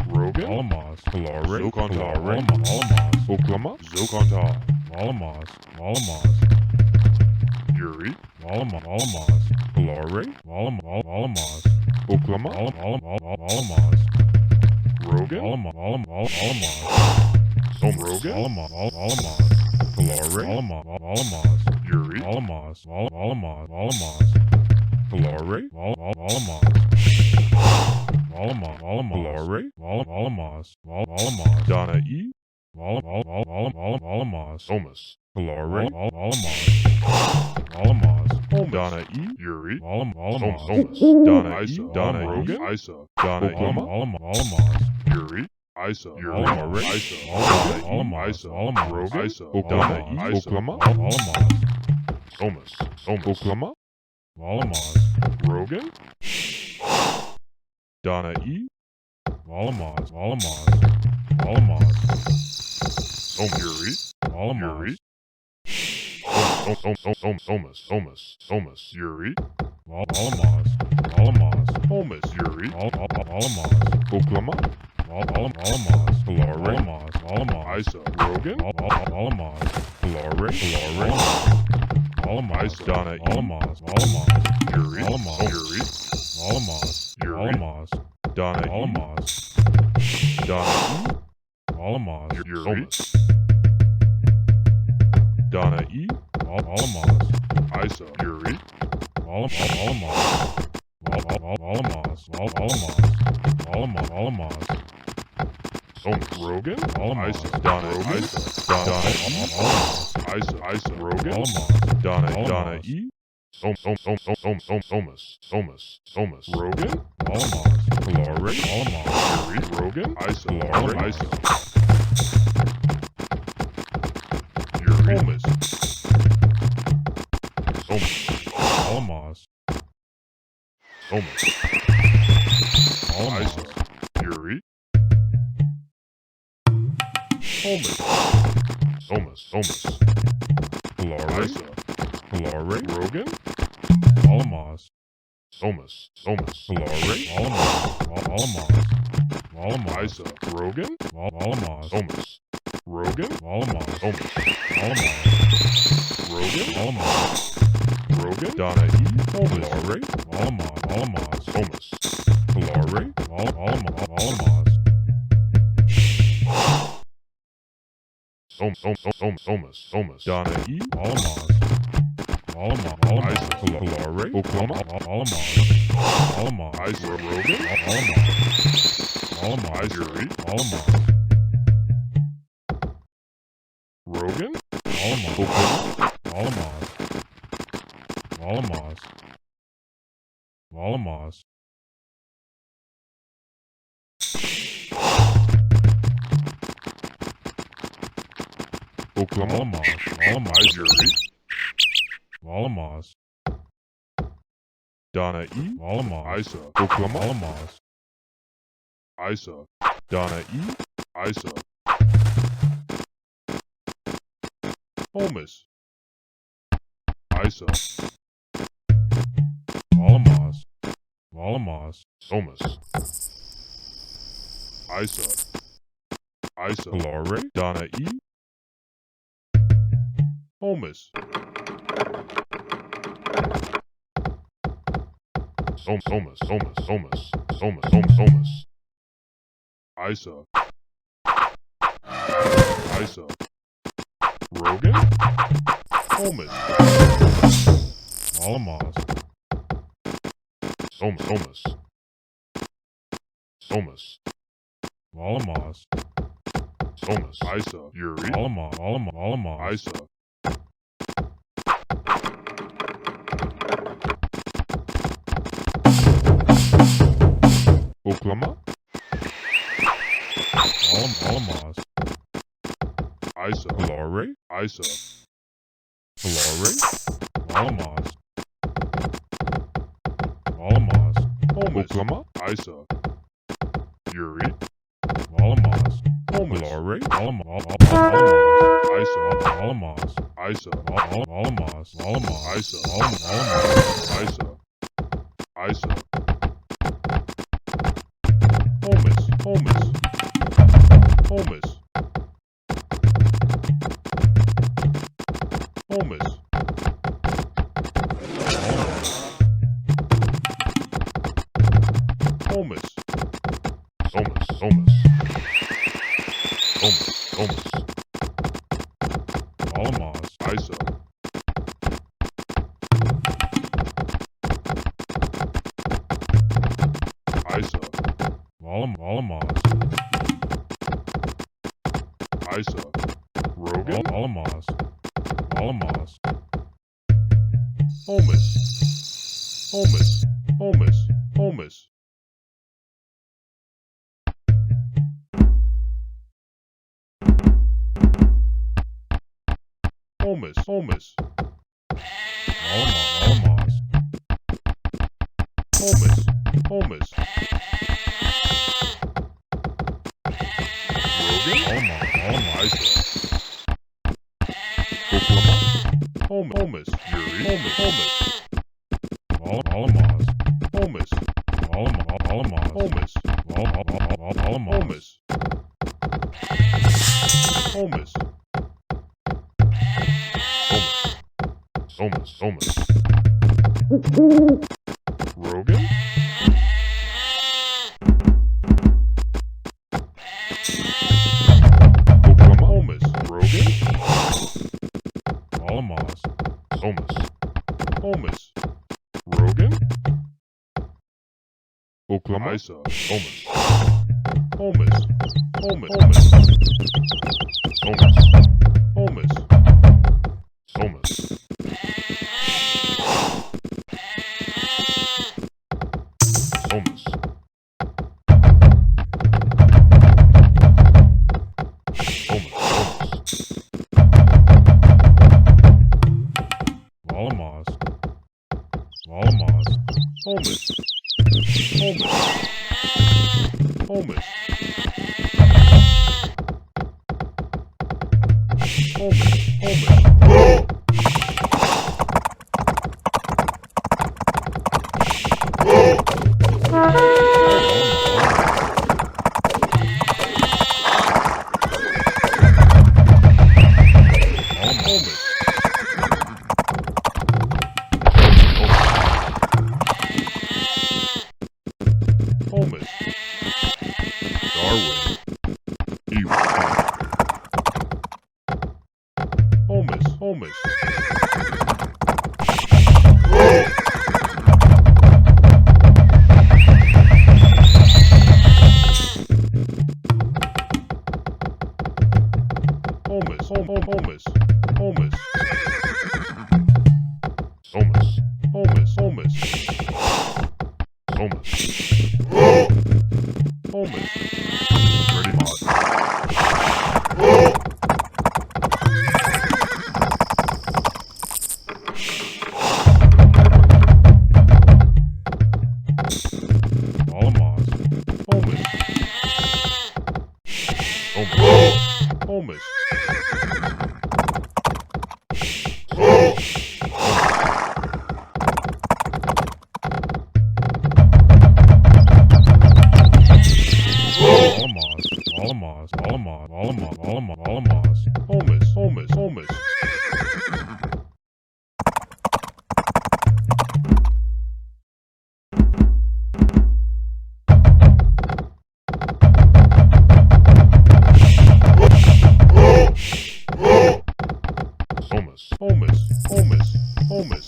Rogan, Kalare, Oklama, Zokonta, Yuri, Kalare, Oklama, Rogan, Som Rogan, Kalare, Yuri, Kalare, Donna E, Somas, Kalare, Donna E, Yuri, Somas, Donna Isa, Donna Rogan, Isa, Donna Oklama, Yuri, Isa, Yuri, Isa, Donna E, Isa, Rogan, Isa, Donna E, Oklama, Somas, Oklama, Rogan, Donna E, Yuri, Yuri, Somas, Yuri, Somas, Yuri, Oklama, Kalare, Isa, Rogan, Kalare, Isa, Donna E, Yuri, Yuri, Yuri, Donna E, Donna E, Yuri, Donna E, Isa, Yuri, Rogan, Isa, Donna Isa, Donna Isa, Rogan, Donna E, Somas, Rogan, Kalare, Yuri, Rogan, Isa, Isa, Yuri, Somas, Isa, Yuri, Somas, Kalare, Rogan, Somas, Kalare, Isa, Rogan, Somas, Rogan, Rogan, Donna E, Kalare, Somas, Kalare, Somas, Donna E, Isa, Kalare, Oklama, Isa, Rogan, Isa, Yuri, Rogan, Oklama, Oklama, Yuri, Donna E, Isa, Oklama, Isa, Donna E, Isa, Omas, Isa, Somas, Isa, Kalare, Donna E, Omas, Somas, Isa, Rogan, Omas, Somas, Isa, Yuri, Isa, Oklama, Isa, Kalare, Isa, Kalare, Oklama, Isa, Yuri, Kalare, Isa, Isa, Isa, Homeless. Homeless. Homeless. Homeless. Homeless. Homeless. Homeless. Homeless. Alamos. Isa. Isa. Alamos. Isa. Rogan. Alamos. Alamos. Homeless. Homeless. Homeless. Homeless. Homeless. Homeless. Alamos. Homeless. Homeless. Rogan. Alamos. Oklahoma. Homeless. Yuri. Homeless. Alamos. Homeless. Alamos. Homeless. Alamos. Homeless. Homeless. Homeless. Rogan? Oklahoma. Homeless. Rogan? Alamos. Homeless. Homeless. Rogan? Oklahoma. Isa. Homeless. Homeless. Homeless. Homeless. Homeless. Homeless. Homeless. Alamos. Alamos. Homeless. Homeless. Homeless. Homeless. Homeless. Darwin. Evil. Homeless. Homeless. Homeless. Homeless. Homeless. Homeless. Homeless. Homeless. Homeless. Homeless. Ready, mod. Alamos. Homeless. Homeless. Homeless. Alamos. Homeless. Homeless. Homeless. Homeless. Homeless. Homeless. Homeless.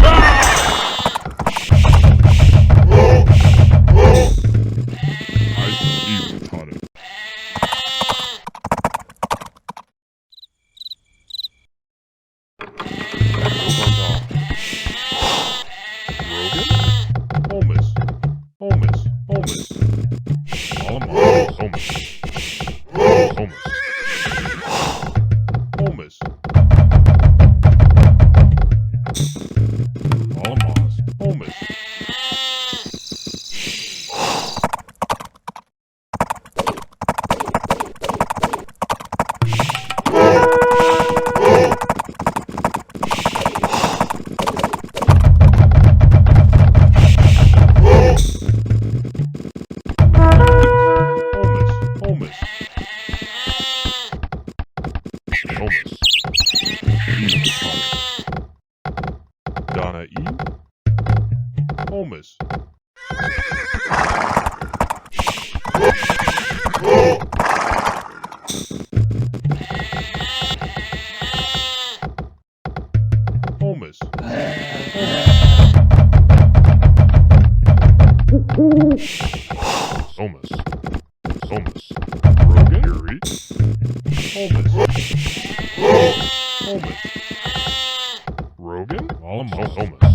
Ah! Donna E. Holmes. Holmes. Holmes. Holmes. Rogan. Yuri. Holmes. Holmes. Rogan. Holmes.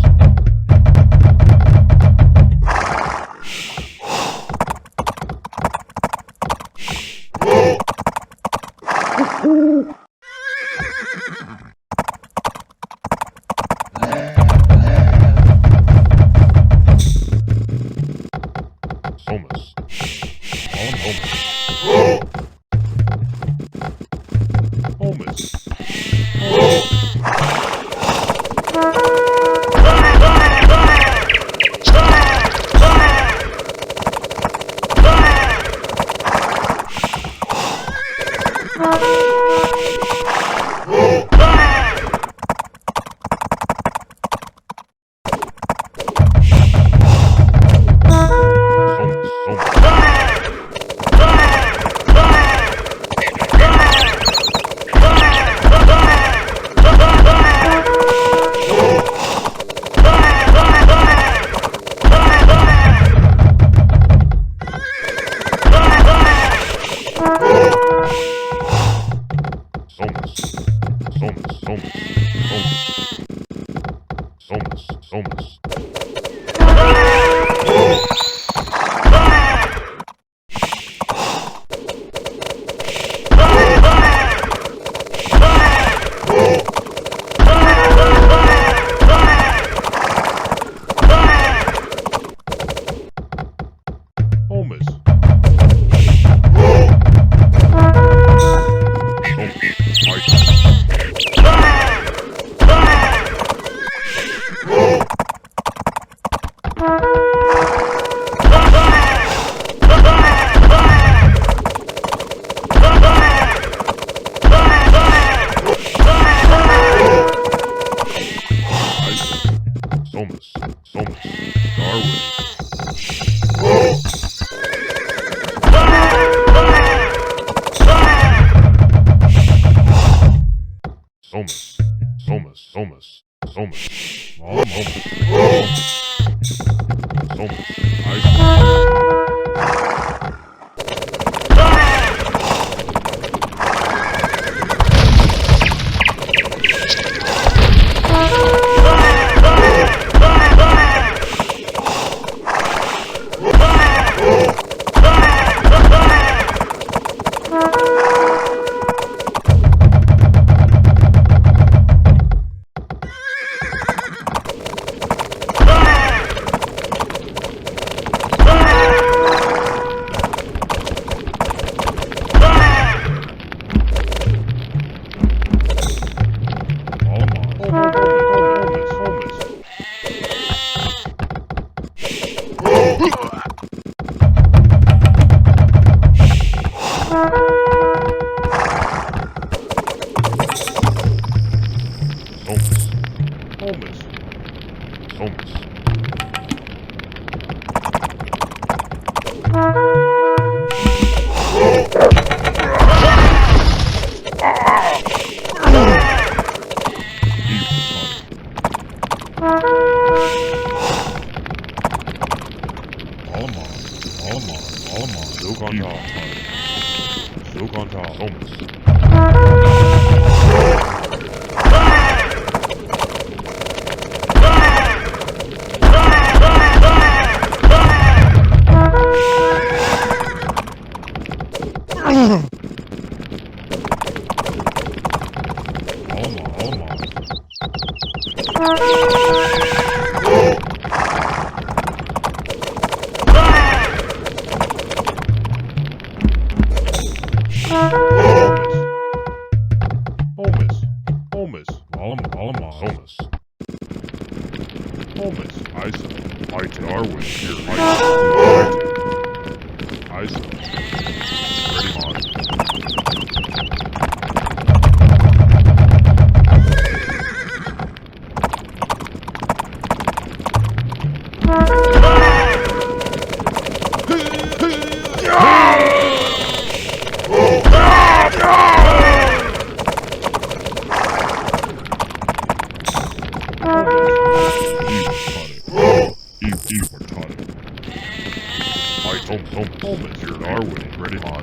ready on,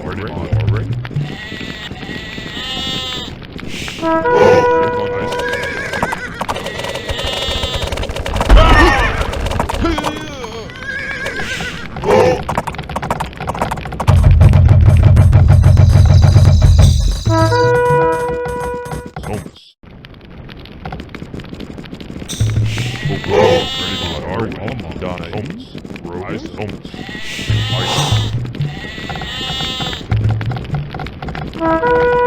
ready on, ready. Ice.